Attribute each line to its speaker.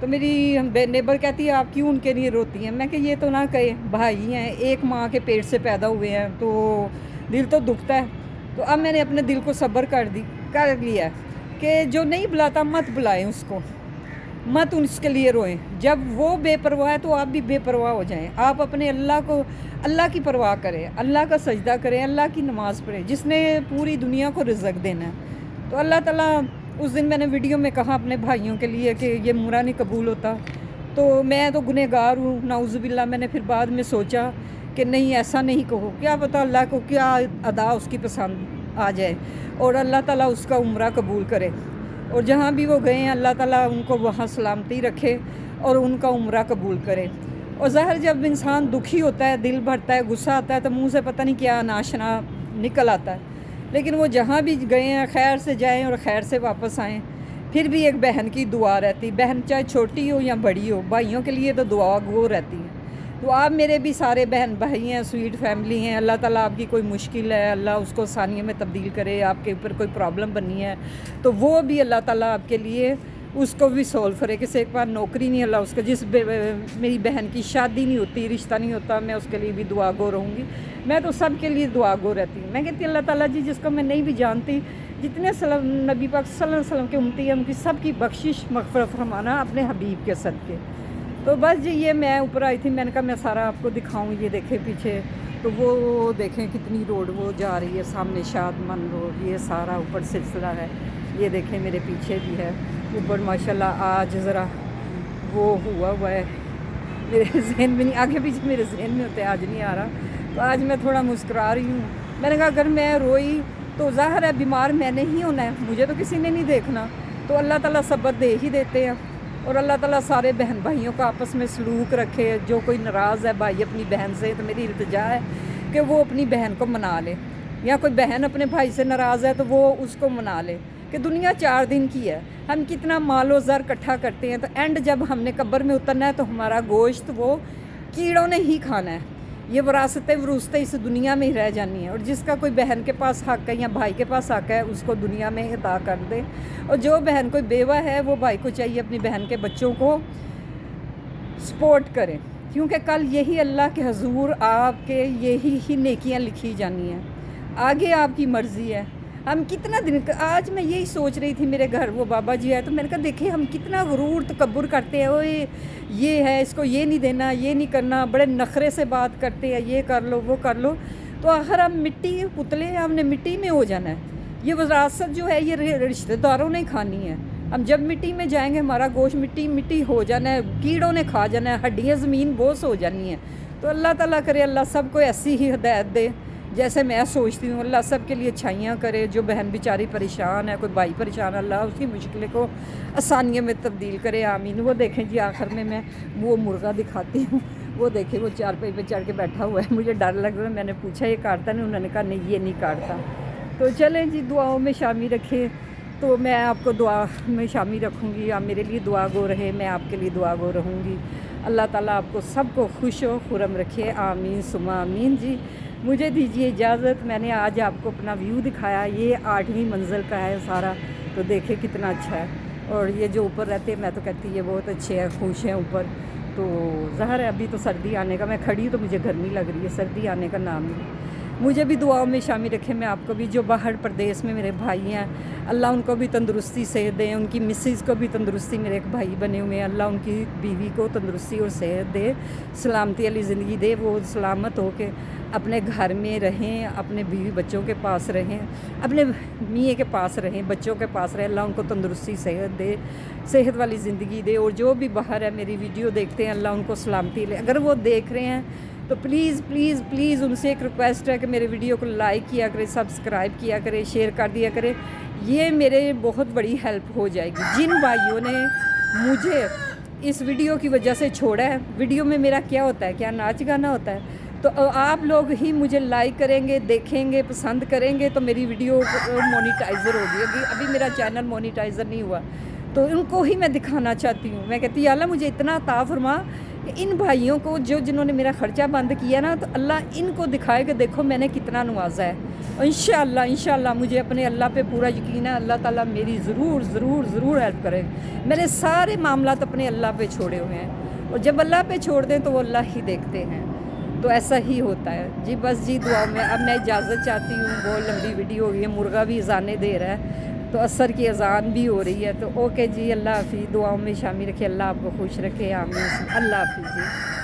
Speaker 1: تو میری نیبر کہتی ہے آپ کیوں ان کے لیے روتی ہیں؟ میں کہ یہ تو نہ کہے، بھائی ہیں، ایک ماں کے پیٹ سے پیدا ہوئے ہیں، تو دل تو دکھتا ہے۔ تو اب میں نے اپنے دل کو صبر کر لیا ہے کہ جو نہیں بلاتا مت بلائیں اس کو، مت اس کے لیے روئیں۔ جب وہ بے پرواہ ہے تو آپ بھی بے پرواہ ہو جائیں۔ آپ اپنے اللہ کی پرواہ کریں، اللہ کا سجدہ کریں، اللہ کی نماز پڑھیں، جس نے پوری دنیا کو رزق دینا ہے۔ تو اللہ تعالیٰ، اس دن میں نے ویڈیو میں کہا اپنے بھائیوں کے لیے کہ یہ عمرہ نہیں قبول ہوتا، تو میں تو گنہگار ہوں، نعوذ باللہ۔ میں نے پھر بعد میں سوچا کہ نہیں، ایسا نہیں کہو، کیا پتہ اللہ کو کیا ادا اس کی پسند آ جائے اور اللہ تعالیٰ اس کا عمرہ قبول کرے، اور جہاں بھی وہ گئے ہیں اللہ تعالیٰ ان کو وہاں سلامتی رکھے اور ان کا عمرہ قبول کرے۔ اور ظاہر جب انسان دکھی ہوتا ہے، دل بھرتا ہے، غصہ آتا ہے، تو منہ سے پتہ نہیں کیا ناشنا نکل آتا ہے، لیکن وہ جہاں بھی گئے ہیں خیر سے جائیں اور خیر سے واپس آئیں۔ پھر بھی ایک بہن کی دعا رہتی، بہن چاہے چھوٹی ہو یا بڑی ہو، بھائیوں کے لیے تو دعا گو رہتی ہے۔ تو آپ میرے بھی سارے بہن بھائی ہیں، سویٹ فیملی ہیں، اللہ تعالیٰ آپ کی کوئی مشکل ہے اللہ اس کو آسانی میں تبدیل کرے، آپ کے اوپر کوئی پرابلم بنی ہے تو وہ بھی اللہ تعالیٰ آپ کے لیے اس کو بھی سولو کرے۔ کسی کے پاس نوکری نہیں، اللہ اس کا، میری بہن کی شادی نہیں ہوتی، رشتہ نہیں ہوتا، میں اس کے لیے بھی دعا گو رہوں گی۔ میں تو سب کے لیے دعا گو رہتی ہوں۔ میں کہتی اللہ تعالیٰ جی، جس کو میں نہیں بھی جانتی، جتنے نبی پاک صلی اللہ علیہ وسلم کے امتی ہیں، ان کی سب کی بخشش مغفرت فرمانا اپنے حبیب کے صدقے۔ تو بس جی، یہ میں اوپر آئی تھی، میں نے کہا میں سارا آپ کو دکھاؤں۔ یہ دیکھیں پیچھے، تو وہ دیکھیں کتنی روڈ وہ جا رہی ہے، سامنے شادمان روڈ، یہ سارا اوپر سلسلہ ہے۔ یہ دیکھیں میرے پیچھے بھی ہے اوپر، ماشاءاللہ آج ذرا وہ ہوا ہے، میرے ذہن میں نہیں، آگے پیچھے میرے ذہن میں ہوتے آج نہیں آ رہا، تو آج میں تھوڑا مسکرا رہی ہوں۔ میں نے کہا اگر میں روئی تو ظاہر ہے بیمار میں نے ہی ہونا ہے، مجھے تو کسی نے نہیں دیکھنا، تو اللہ تعالیٰ صبر دے ہی دیتے ہیں۔ اور اللہ تعالیٰ سارے بہن بھائیوں کا آپس میں سلوک رکھے۔ جو کوئی ناراض ہے بھائی اپنی بہن سے، تو میری التجا ہے کہ وہ اپنی بہن کو منا لے، یا کوئی بہن اپنے بھائی سے ناراض ہے تو وہ اس کو منا لے، کہ دنیا 4 دن کی ہے، ہم کتنا مال و زر اکٹھا کرتے ہیں، تو اینڈ جب ہم نے قبر میں اترنا ہے تو ہمارا گوشت وہ کیڑوں نے ہی کھانا ہے۔ یہ وراثتیں اس دنیا میں ہی رہ جانی ہے، اور جس کا کوئی بہن کے پاس حق ہے یا بھائی کے پاس حق ہے اس کو دنیا میں عطا کر دے، اور جو بہن کوئی بیوہ ہے وہ بھائی کو چاہیے اپنی بہن کے بچوں کو سپورٹ کرے، کیونکہ کل یہی اللہ کے حضور آپ کے یہی نیکیاں لکھی جانی ہیں، آگے آپ کی مرضی ہے۔ ہم کتنا دن، آج میں یہی سوچ رہی تھی، میرے گھر وہ بابا جی ہے، تو میں نے کہا دیکھیں ہم کتنا غرور تکبر کرتے ہیں، اوے یہ ہے، اس کو یہ نہیں دینا، یہ نہیں کرنا، بڑے نخرے سے بات کرتے ہیں، یہ کر لو وہ کر لو، تو آخر ہم مٹی پتلے ہیں، ہم نے مٹی میں ہو جانا ہے۔ یہ وراثت جو ہے یہ رشتہ داروں نے کھانی ہے، ہم جب مٹی میں جائیں گے ہمارا گوشت مٹی ہو جانا ہے، کیڑوں نے کھا جانا ہے، ہڈیاں زمین بوس ہو جانی ہیں۔ تو اللہ تعالیٰ کرے اللہ سب کو ایسی ہی ہدایت دے جیسے میں سوچتی ہوں، اللہ سب کے لیے اچھائیاں کرے۔ جو بہن بیچاری پریشان ہے، کوئی بھائی پریشان، اللہ اس کی مشکلیں کو آسانیوں میں تبدیل کرے، آمین۔ وہ دیکھیں جی، آخر میں وہ مرغا دکھاتی ہوں، وہ دیکھیں وہ چارپائی پہ چڑھ کے بیٹھا ہوا ہے، مجھے ڈر لگ رہا ہے۔ میں نے پوچھا یہ کاٹتا نہیں؟ انہوں نے کہا نہیں یہ نہیں کاٹتا۔ تو چلیں جی، دعاؤں میں شامل رکھیں، تو میں آپ کو دعا میں شامل رکھوں گی، آپ میرے لیے دعا گو رہے، میں آپ کے لیے دعا گو رہوں گی۔ اللہ تعالیٰ آپ کو سب کو خوش و خرم رکھے، آمین ثم آمین۔ جی مجھے دیجیے اجازت، میں نے آج آپ کو اپنا ویو دکھایا، یہ 8ویں منزل کا ہے سارا، تو دیکھیں کتنا اچھا ہے۔ اور یہ جو اوپر رہتے ہیں، میں تو کہتی یہ بہت اچھے ہیں، خوش ہیں اوپر۔ تو ظاہر ہے ابھی تو سردی آنے کا، میں کھڑی ہوں تو مجھے گرمی لگ رہی ہے، سردی آنے کا نام نہیں۔ مجھے بھی دعاؤں میں شامل رکھیں، میں آپ کو بھی، جو باہر پردیس میں میرے بھائی ہیں، اللہ ان کو بھی تندرستی صحت دے، ان کی مسز کو بھی تندرستی، میرے ایک بھائی بنے ہوئے ہیں، اللہ ان کی بیوی کو تندرستی اور صحت دے، سلامتی والی زندگی دے، وہ سلامت ہو کے اپنے گھر میں رہیں، اپنے بیوی بچوں کے پاس رہیں، اپنے میاں کے پاس رہیں، بچوں کے پاس رہیں، اللہ ان کو تندرستی صحت دے، صحت والی زندگی دے۔ اور جو بھی باہر ہے میری ویڈیو دیکھتے ہیں، اللہ ان کو سلامتی لے۔ اگر وہ دیکھ رہے ہیں تو پلیز پلیز پلیز ان سے ایک ریکویسٹ ہے کہ میرے ویڈیو کو لائک کیا کرے، سبسکرائب کیا کرے، شیئر کر دیا کرے، یہ میرے بہت بڑی ہیلپ ہو جائے گی۔ جن بھائیوں نے مجھے اس ویڈیو کی وجہ سے چھوڑا ہے، ویڈیو میں میرا کیا ہوتا ہے، کیا ناچ گانا ہوتا ہے، تو آپ لوگ ہی مجھے لائک کریں گے، دیکھیں گے، پسند کریں گے تو میری ویڈیو مونیٹائزر ہوگی۔ ابھی میرا چینل مونیٹائزر نہیں ہوا، تو ان کو ہی میں دکھانا چاہتی ہوں۔ میں کہتی یا اللہ مجھے اتنا عطا فرما کہ ان بھائیوں کو جنہوں نے میرا خرچہ بند کیا نا، تو اللہ ان کو دکھائے کہ دیکھو میں نے کتنا نوازا ہے. اور انشاءاللہ مجھے اپنے اللہ پہ پورا یقین ہے، اللہ تعالیٰ میری ضرور ہیلپ کرے. میں نے سارے معاملات اپنے اللہ پہ چھوڑے ہوئے ہیں، اور جب اللہ پہ چھوڑ دیں تو وہ اللہ ہی دیکھتے ہیں. تو ایسا ہی ہوتا ہے جی. بس جی دعا میں اب میں اجازت چاہتی ہوں، بہت لمبی ویڈیو ہو گئی ہے، مرغا بھی اذانیں دے رہا ہے، تو عصر کی اذان بھی ہو رہی ہے. تو اوکے جی، اللہ حافظ. دعاؤں میں شامل رکھے، اللہ آپ کو خوش رکھے. آمین. اللہ حافظ جی.